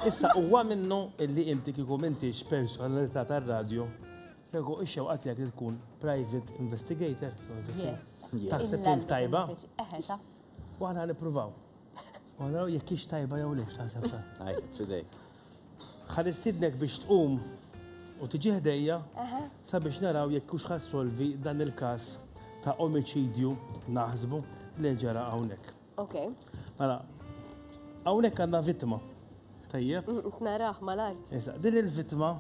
Issa huwa minnu illi inti kieku m'intix personalità tar-radju, kieku ix-xewqa tiegħek li tkun private investigator. Taħseb kien tajba? Eħeta. U għana nippruvaw. U għana jekk ix tajba jew lix taħseb ta'. Għaj, fidejk. Ħanistidnek biex tqum u tiġi ħdejja sabiex naraw jekk hux ħassolvi dan il-każ ta' omiċidju naħsbu li ġara hawnhekk. Ok. Mela, hawnhekk għandna vittma. Tajjeb? Naraħ mal-art. Issa, din il-vittma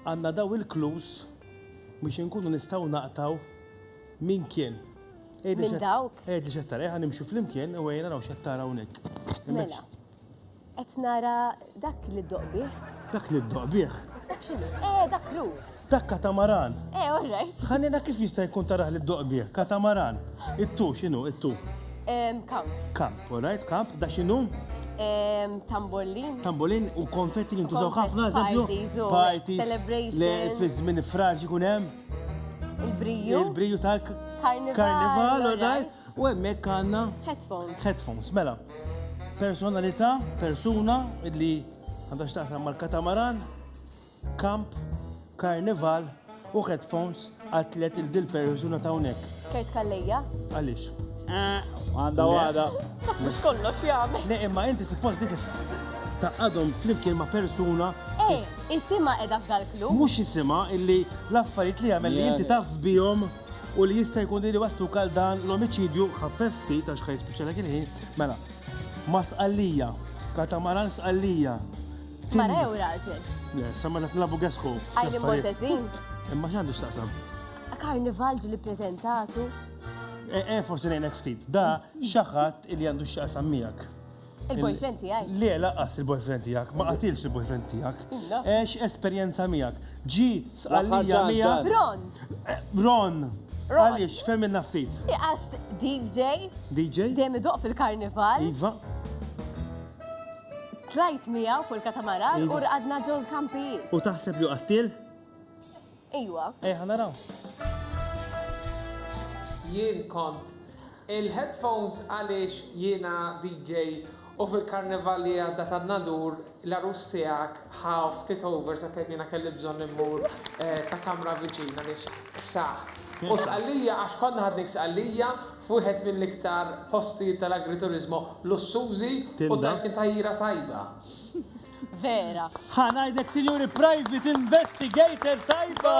għandna daw il-klus biex inkunu nistgħu naqtaw min kien. Minn dawk? Ejdi xettara, nimxu fl-imkien u għajna raw xettara hawnhekk. Mela. Qed nara dak li doqbih. Dak li d-doqbieħ. Dak x'inhu? Dak Cruz. Dak katamaran. All right. Ħannina kif jista' jkun taraħ li d-doqbieħ? Katamaran. It-tu, x'inhu? It-tu. Kamp. Kamp, all right? Kamp, da x'inhu? Tambollin. Tambolin u konfetti li ntużaw ħafna, eżempju. Parties, celebrations. Fi żmien fraġi kun hemm. Il-briju. Il-briju tal-karnival, all right? U hemmhekk għandna Headphones. headphones. Mela, personalità, persuna li għandha x'taqsam mal-katamaran, kamp, karnival u headphones għatlet il-dil persuna ta' hawnhekk. Kert Kallejja. Għaliex? Għanda għada. Mhux kollox jagħmel. Le, imma inti suppost li taqadhom flimkien ma' persuna Is-sima qiegħda f'dal-klub. mhux isimha illi l-affarijiet li jagħmel li inti taf bihom u li jista' jkun li waslu kal dan l-omiċidju ħaffefti ta' xħaj speċjalek il-ħin. Mela, ma sqallija, katamaran sqallija. Mara jew raġel. Le, samma nabu gesħu. Għajli Montezin. Imma x'għandux taqsam? Karnival ġili prezentatu. Forsi ngħidlek ftit. Da xaħat li għandu x'jaqsam miegħek. Il-boyfriend tiegħi. Le, laqqas il-boyfriend tiegħek, ma qatilx il-boyfriend tiegħek. Ex esperjenza miegħek. Ġi sqallija miegħek. Ron. Ron. Għaliex, femminna ftit. Għax DJ. DJ? Dejjem idoq fil-karnival. Iva. Tlajt miegħu fuq il-katamaran u rqadna ġol kampijiet. U taħseb li qattil? Iwa. Ħanaraw. Jien kont il-headphones għaliex jiena DJ u fil-karnival li għadda ta' nadur l-arus tiegħek ħaw ftit over sa' kemm jiena kelli bżonn immur sa' kamra viċin għaliex saħ. U sqallija għax konna ħadnik sqallija fuħet mill-iktar posti tal-agriturizmu lussużi u dak tajjira tajba. Vera. Ħanajdek, Sinjuri, private investigator tajba!